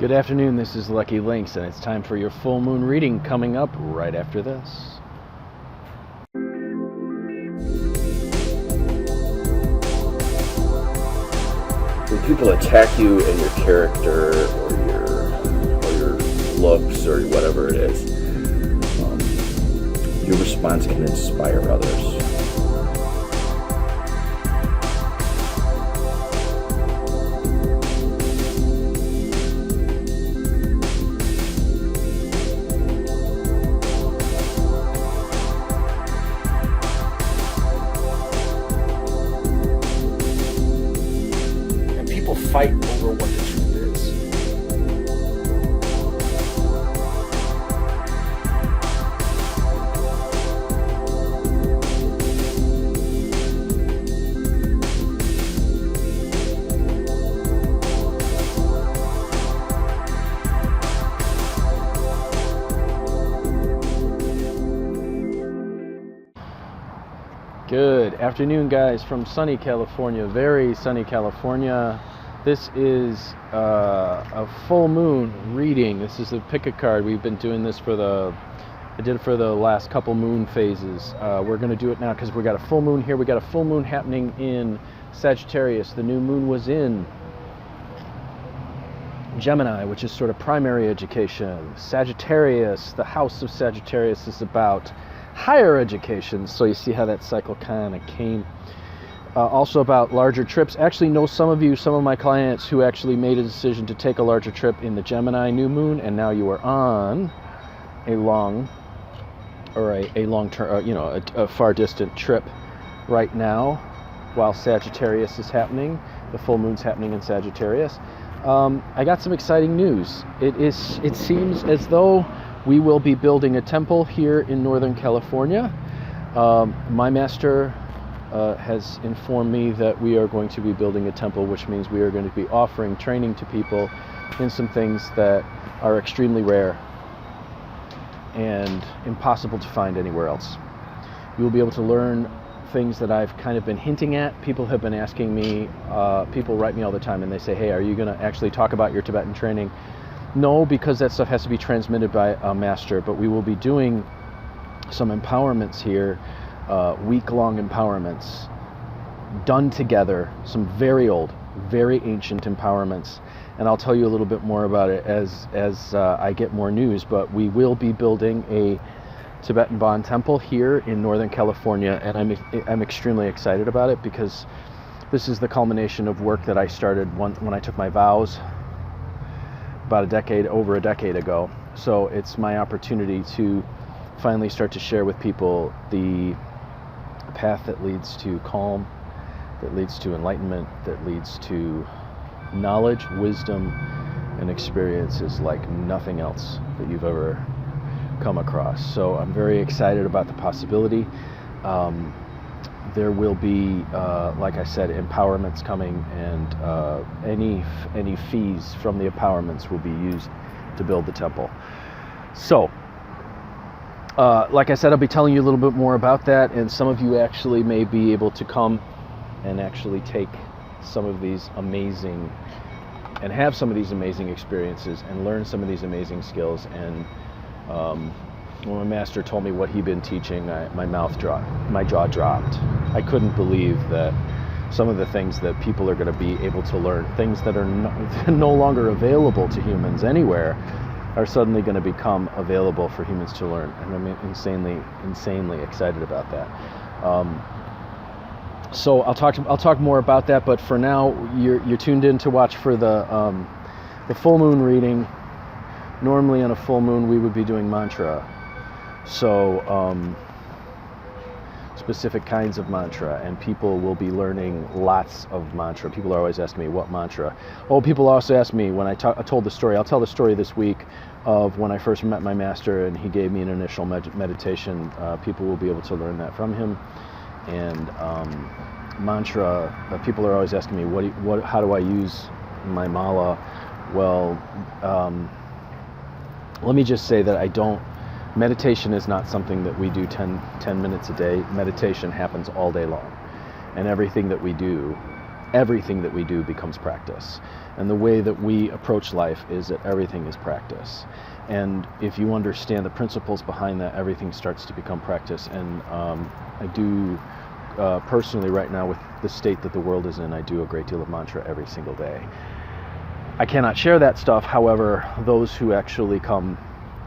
Good afternoon, this is Lucky Links, and it's time for your full moon reading coming up right after this. When people attack you and your character or your looks or whatever it is, your response can inspire others. Fight over what the truth is. Good afternoon, guys, from sunny California, very sunny California. This is a full moon reading. This is a pick a card. We've been doing this I did it for the last couple moon phases. We're going to do it now because we got a full moon here. We got a full moon happening in Saggitarius. The new moon was in Gemini, which is sort of primary education. Sagittarius, the house of Sagittarius, is about higher education. So you see how that cycle kind of came. Also about larger trips. Actually know some of my clients who actually made a decision to take a larger trip in the Gemini new moon, and now you are on a long term, a far distant trip right now while Sagittarius is happening. The full moon's happening in Sagittarius. I got some exciting news. It seems as though we will be building a temple here in Northern California. My master has informed me that we are going to be building a temple, which means we are going to be offering training to people in some things that are extremely rare and impossible to find anywhere else. You will be able to learn things that I've kind of been hinting at. People have been asking me, people write me all the time and they say, hey, are you going to actually talk about your Tibetan training? No, because that stuff has to be transmitted by a master, but we will be doing some empowerments here, week-long empowerments done together, some very old, very ancient empowerments, and I'll tell you a little bit more about it as I get more news. But we will be building a Tibetan Bon temple here in Northern California, and I'm extremely excited about it because this is the culmination of work that I started when I took my vows about over a decade ago. So it's my opportunity to finally start to share with people the path that leads to calm, that leads to enlightenment, that leads to knowledge, wisdom, and experiences like nothing else that you've ever come across. So I'm very excited about the possibility. There will be, like I said, empowerments coming, and any fees from the empowerments will be used to build the temple. So like I said, I'll be telling you a little bit more about that, and some of you actually may be able to come and actually take some of these amazing and have some of these amazing experiences and learn some of these amazing skills. And when my master told me what he'd been teaching, my jaw dropped. I couldn't believe that some of the things that people are going to be able to learn, things that are no longer available to humans anywhere, are suddenly going to become available for humans to learn, and I'm insanely excited about that. So I'll talk more about that, but for now, you're tuned in to watch for the full moon reading. Normally on a full moon we would be doing mantra, so specific kinds of mantra, and people will be learning lots of mantra. People are always asking me what mantra. Oh, people also ask me when I told the story. I'll tell the story this week of when I first met my master and he gave me an initial meditation. People will be able to learn that from him. And mantra, people are always asking me how do I use my mala? Well, let me just say that meditation is not something that we do 10 minutes a day. Meditation happens all day long. And everything that we do everything that we do becomes practice. And the way that we approach life is that everything is practice. And if you understand the principles behind that, everything starts to become practice. And I do personally right now, with the state that the world is in, I do a great deal of mantra every single day. I cannot share that stuff. However, those who actually come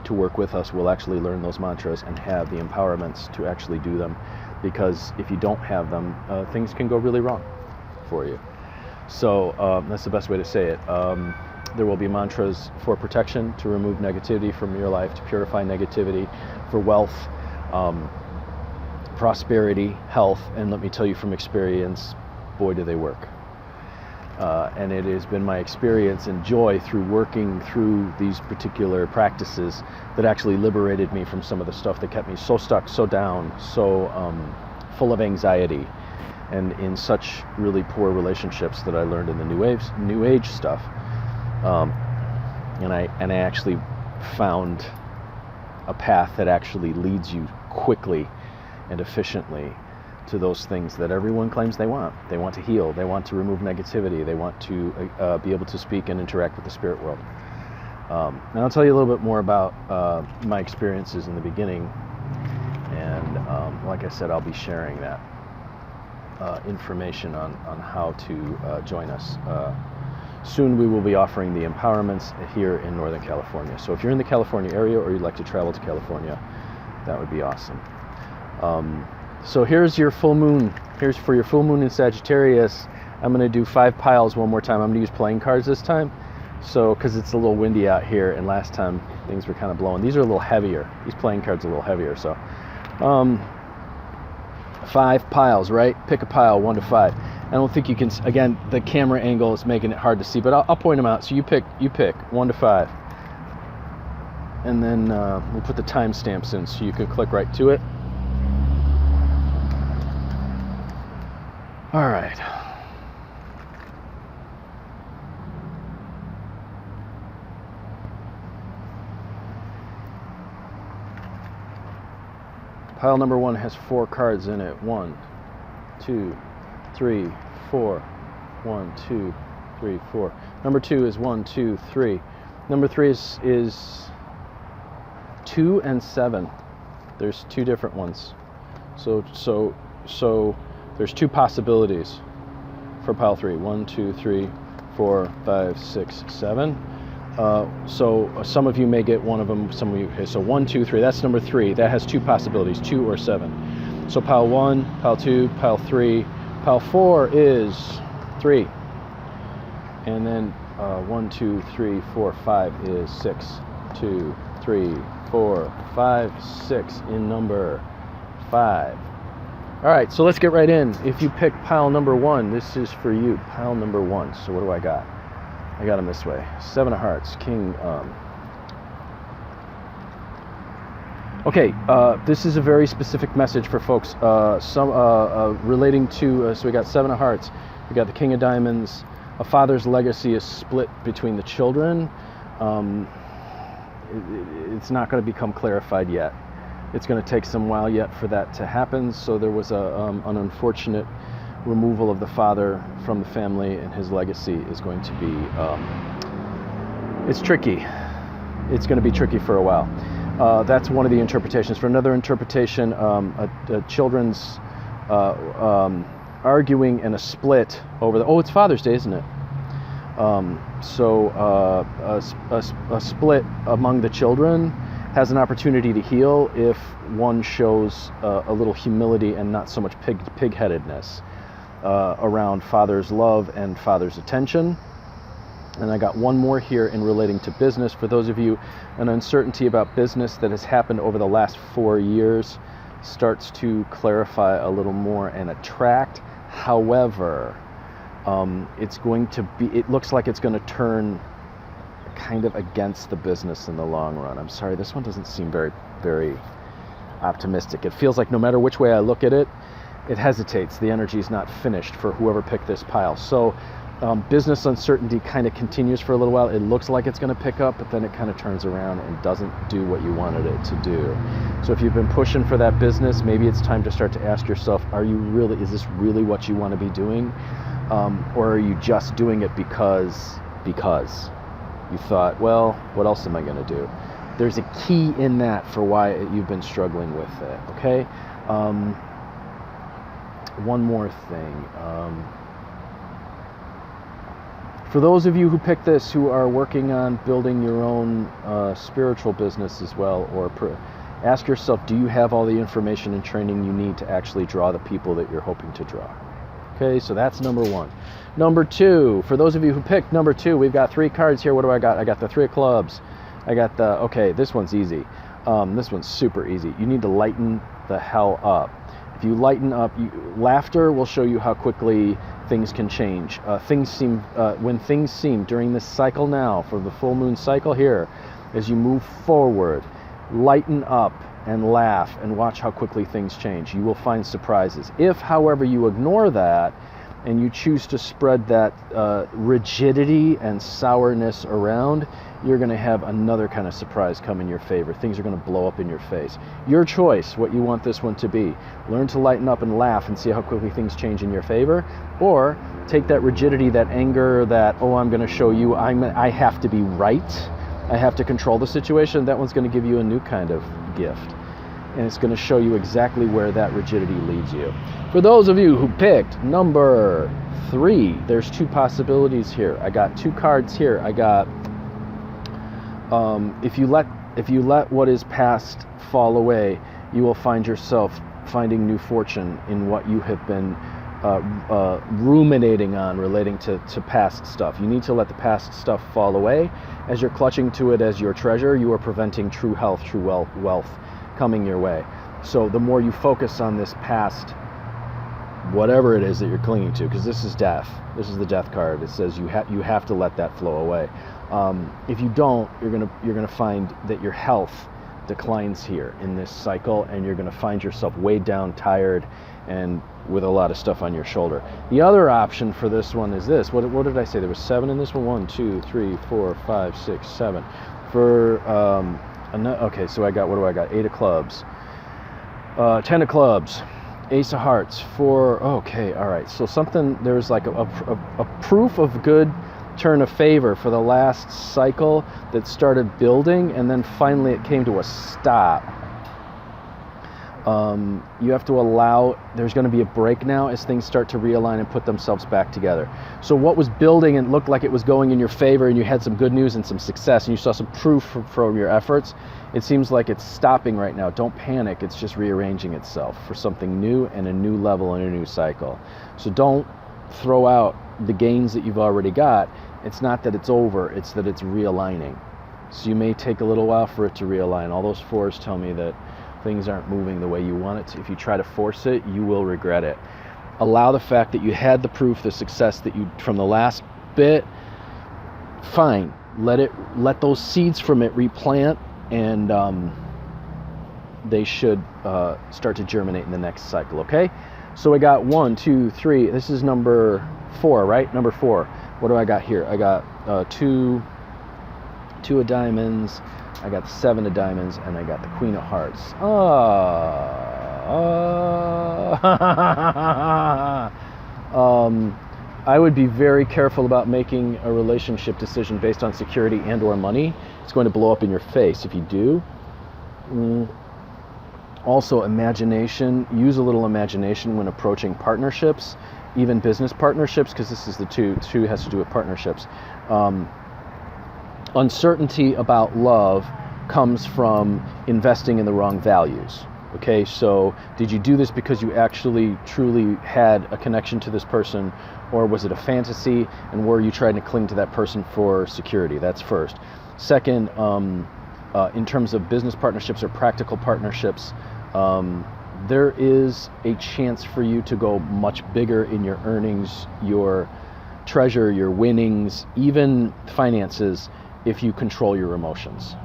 to work with us will actually learn those mantras and have the empowerments to actually do them. Because if you don't have them, things can go really wrong for you. So that's the best way to say it. There will be mantras for protection, to remove negativity from your life, to purify negativity, for wealth, prosperity, health, and let me tell you from experience, boy do they work. And it has been my experience and joy through working through these particular practices that actually liberated me from some of the stuff that kept me so stuck, so down, so full of anxiety, and in such really poor relationships that I learned in the New Age stuff. And I actually found a path that actually leads you quickly and efficiently to those things that everyone claims they want. They want to heal. They want to remove negativity. They want to be able to speak and interact with the spirit world. And I'll tell you a little bit more about my experiences in the beginning. And like I said, I'll be sharing that information on how to join us. Soon we will be offering the empowerments here in Northern California. So if you're in the California area or you'd like to travel to California, that would be awesome. So here's your full moon. Here's for your full moon in Sagittarius. I'm going to do 5 piles one more time. I'm going to use playing cards this time. So, because it's a little windy out here, and last time things were kind of blowing. These are a little heavier. These playing cards are a little heavier. So, 5 piles, right? Pick a pile, 1 to 5. I don't think you can. Again, the camera angle is making it hard to see, but I'll point them out. So you pick 1 to 5, and then we'll put the timestamps in so you can click right to it. All right. Pile number 1 has 4 cards in it. 1, 2, 3, 4. 1, 2, 3, 4. Number 2 is 1, 2, 3. Number 3 is 2 and 7. There's 2 different ones. So there's 2 possibilities for pile 3. 1, 2, 3, 4, 5, 6, 7. So some of you may get one of them. Some of you. Okay, so 1, 2, 3. That's number 3. That has 2 possibilities, 2 or 7. So pile 1, pile 2, pile 3. Pile 4 is 3. And then 1, 2, 3, 4, 5 is 6. 2, 3, 4, 5, 6 in number 5. All right, so let's get right in. If you pick pile number 1, this is for you. Pile number 1. So what do I got? I got them this way. 7 of Hearts, King. Okay, this is a very specific message for folks. Some relating to. So we got 7 of Hearts. We got the King of Diamonds. A father's legacy is split between the children. It's not going to become clarified yet. It's going to take some while yet for that to happen. So there was an unfortunate removal of the father from the family, and his legacy is going to be, it's tricky. It's going to be tricky for a while. That's one of the interpretations. For another interpretation, a children's arguing and a split over it's Father's Day, isn't it? So a split among the children has an opportunity to heal if one shows a little humility and not so much pig-headedness around father's love and father's attention. And I got one more here in relating to business. For those of you, an uncertainty about business that has happened over the last 4 years starts to clarify a little more and attract. However, it looks like it's going to turn kind of against the business in the long run. I'm sorry, this one doesn't seem very, very optimistic. It feels like no matter which way I look at it, it hesitates. The energy is not finished for whoever picked this pile. So business uncertainty kind of continues for a little while. It looks like it's going to pick up, but then it kind of turns around and doesn't do what you wanted it to do. So if you've been pushing for that business, maybe it's time to start to ask yourself, is this really what you want to be doing? or are you just doing it because you thought, well, what else am I going to do? There's a key in that for why you've been struggling with it, okay? One more thing. For those of you who picked this, who are working on building your own spiritual business as well, or ask yourself, do you have all the information and training you need to actually draw the people that you're hoping to draw? Okay, so that's number one. Number two, for those of you who picked number two, we've got 3 cards here. What do I got? I got the 3 of clubs. I got the, okay, this one's easy. This one's super easy. You need to lighten the hell up. If you lighten up, laughter will show you how quickly things can change. When things seem during this cycle now, for the full moon cycle here, as you move forward, lighten up and laugh and watch how quickly things change. You will find surprises. If, however, you ignore that and you choose to spread that rigidity and sourness around, you're going to have another kind of surprise come in your favor. Things are going to blow up in your face. Your choice, what you want this one to be. Learn to lighten up and laugh and see how quickly things change in your favor, or take that rigidity, that anger, that, oh, I'm going to show you, I have to be right, I have to control the situation. That one's going to give you a new kind of gift, and it's going to show you exactly where that rigidity leads you. For those of you who picked number 3, there's 2 possibilities here. I got 2 cards here. I got if you let what is past fall away, you will find yourself finding new fortune in what you have been ruminating on relating to past stuff. You need to let the past stuff fall away. As you're clutching to it as your treasure, you are preventing true health, true wealth coming your way. So the more you focus on this past, whatever it is that you're clinging to, because this is death. This is the death card. It says you have to let that flow away. If you don't, you're gonna find that your health declines here in this cycle, and you're gonna find yourself weighed down, tired, and with a lot of stuff on your shoulder. The other option for this one is this. What did I say? There was 7 in this one. 1, 2, 3, 4, 5, 6, 7. For okay, so I got, what do I got? 8 of clubs, 10 of clubs, Ace of hearts. 4. Okay, all right. So something, there's like a proof of good turn of favor for the last cycle that started building, and then finally it came to a stop. You have to allow, there's going to be a break now as things start to realign and put themselves back together. So what was building and looked like it was going in your favor, and you had some good news and some success, and you saw some proof from your efforts, it seems like it's stopping right now. Don't panic. It's just rearranging itself for something new and a new level and a new cycle. So don't throw out the gains that you've already got. It's not that it's over, it's that it's realigning. So you may take a little while for it to realign. All those 4s tell me that things aren't moving the way you want it to. If you try to force it, you will regret it. Allow the fact that you had the proof, the success that you from the last bit. Fine. Let those seeds from it replant, and they should start to germinate in the next cycle. Okay. So I got 1, 2, 3. This is number 4, right? Number 4. What do I got here? I got 2 of diamonds. I got 7 of diamonds, and I got the Queen of Hearts. I would be very careful about making a relationship decision based on security and or money. It's going to blow up in your face if you do. Also, imagination. Use a little imagination when approaching partnerships, even business partnerships, because this is the 2 has to do with partnerships. Uncertainty about love comes from investing in the wrong values. Okay, so did you do this because you actually truly had a connection to this person, or was it a fantasy, and were you trying to cling to that person for security? That's first. Second, in terms of business partnerships or practical partnerships, there is a chance for you to go much bigger in your earnings, your treasure, your winnings, even finances, if you control your emotions.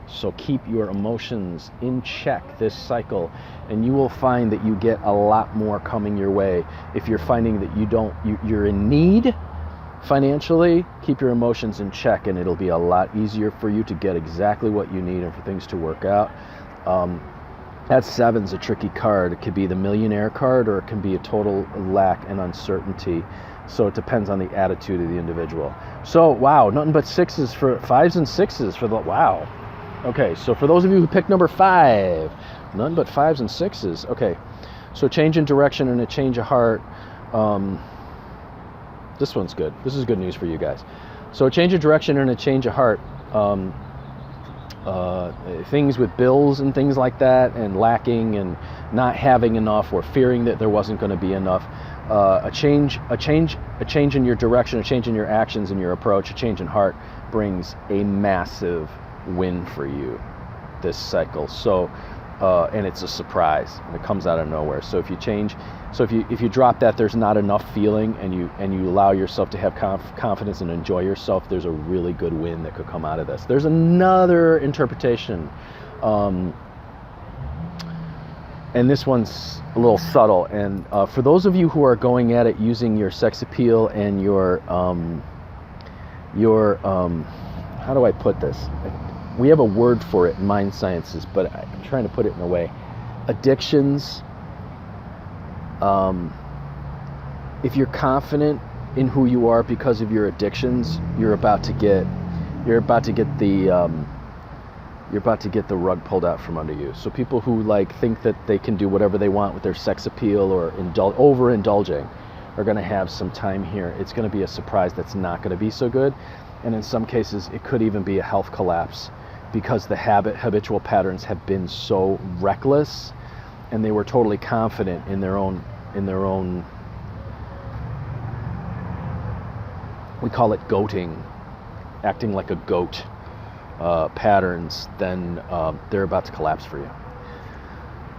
So keep your emotions in check this cycle, and you will find that you get a lot more coming your way. If you're finding that you're in need financially, keep your emotions in check, and it'll be a lot easier for you to get exactly what you need and for things to work out. That 7's a tricky card. It could be the millionaire card, or it can be a total lack and uncertainty. So it depends on the attitude of the individual. So, wow, nothing but 5s and 6s for the, wow. Okay, so for those of you who picked number 5, none but 5s and 6s. Okay, so change in direction and a change of heart. This one's good. This is good news for you guys. So a change of direction and a change of heart. Things with bills and things like that, and lacking and not having enough, or fearing that there wasn't going to be enough. A change in your direction, a change in your actions and your approach, a change in heart brings a massive win for you this cycle. So, and it's a surprise, and it comes out of nowhere. So if you change, if you drop that there's not enough feeling, and you allow yourself to have confidence and enjoy yourself, there's a really good win that could come out of this. There's another interpretation, and this one's a little subtle. And for those of you who are going at it using your sex appeal and your how do I put this? We have a word for it in mind sciences, but I'm trying to put it in a way. Addictions. If you're confident in who you are because of your addictions, you're about to get the rug pulled out from under you. So people who think that they can do whatever they want with their sex appeal, or overindulging, are going to have some time here. It's going to be a surprise that's not going to be so good, and in some cases it could even be a health collapse, because the habitual patterns have been so reckless, and they were totally confident in their own, we call it goating, acting like a goat, patterns, then they're about to collapse for you.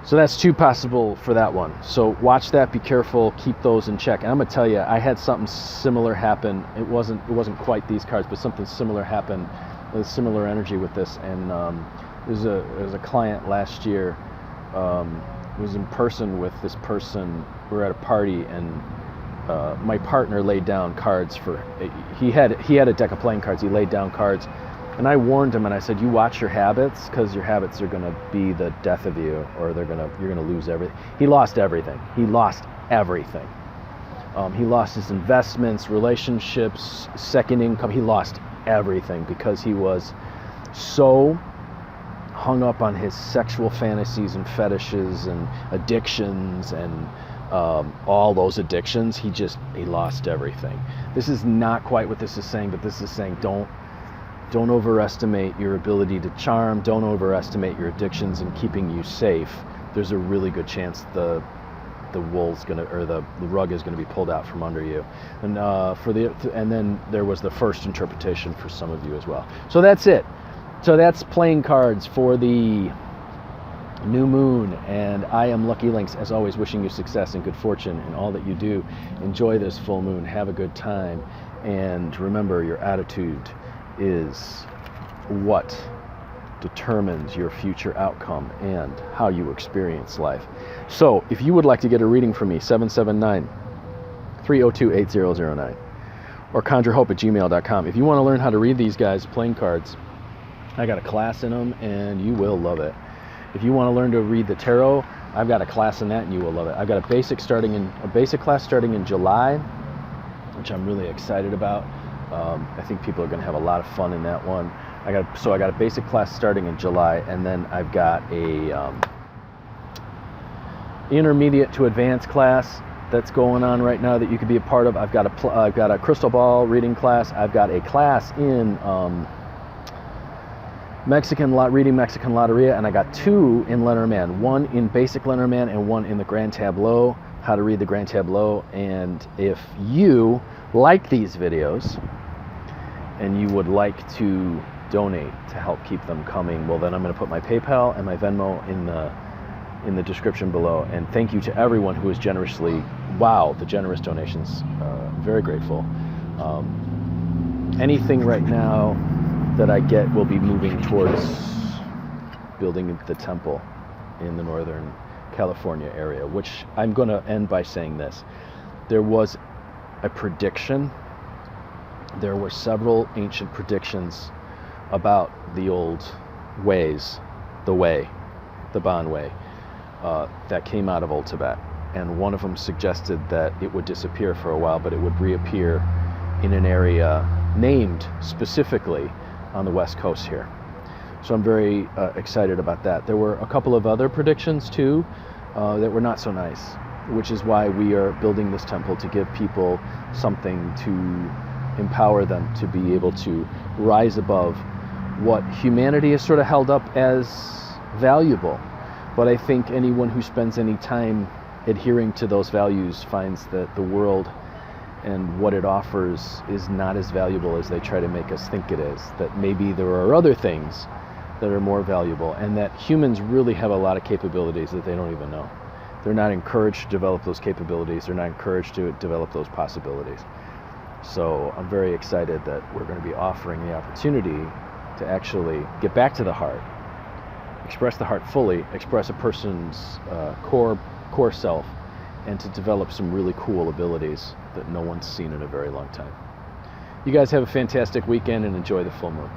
So that's 2 possible for that one. So watch that, be careful, keep those in check. And I'm gonna tell you, I had something similar happen. It wasn't quite these cards, but something similar happened, with similar energy with this. And there's a client last year, was in person with this person. We were at a party, and my partner laid down cards he had a deck of playing cards. He laid down cards, and I warned him, and I said, you watch your habits, because your habits are going to be the death of you, or you're going to lose everything. He lost everything. He lost his investments, relationships, second income. He lost everything because he was so hung up on his sexual fantasies and fetishes and addictions and all those addictions. He lost everything. This is not quite what this is saying, but this is saying don't overestimate your ability to charm. Don't overestimate your addictions in keeping you safe. There's a really good chance the rug is gonna be pulled out from under you. And and then there was the first interpretation for some of you as well. So that's it. So that's playing cards for the new moon, and I am Lucky Links, as always, wishing you success and good fortune in all that you do. Enjoy this full moon, have a good time, and remember, your attitude is what determines your future outcome and how you experience life. So if you would like to get a reading from me, 779-302-8009 or conjurehope@gmail.com. If you want to learn how to read these guys playing cards, I got a class in them, and you will love it. If you want to learn to read the tarot, I've got a class in that, and you will love it. I've got a basic class starting in July, which I'm really excited about. I think people are going to have a lot of fun in that one. I got a basic class starting in July, and then I've got a intermediate to advanced class that's going on right now that you could be a part of. I've got a crystal ball reading class. I've got a class in reading Mexican Loteria, and I got 2 in Lenormand, one in basic Lenormand and one in the Grand Tableau, how to read the Grand Tableau. And if you like these videos and you would like to donate to help keep them coming, well, then I'm going to put my PayPal and my Venmo in the description below. And thank you to everyone who has the generous donations. Very grateful. Anything right now that I get will be moving towards building the temple in the Northern California area, which I'm going to end by saying this. There was a prediction. There were several ancient predictions about the old ways, the Bon way, that came out of Old Tibet. and one of them suggested that it would disappear for a while, but it would reappear in an area named specifically on the West Coast here. So I'm very excited about that. There were a couple of other predictions too that were not so nice, which is why we are building this temple, to give people something to empower them to be able to rise above what humanity has sort of held up as valuable. But I think anyone who spends any time adhering to those values finds that the world and what it offers is not as valuable as they try to make us think it is, that maybe there are other things that are more valuable, and that humans really have a lot of capabilities that they don't even know. They're not encouraged to develop those capabilities. They're not encouraged to develop those possibilities. So I'm very excited that we're going to be offering the opportunity to actually get back to the heart, express the heart fully, express a person's core self, and to develop some really cool abilities that no one's seen in a very long time. You guys have a fantastic weekend and enjoy the full moon.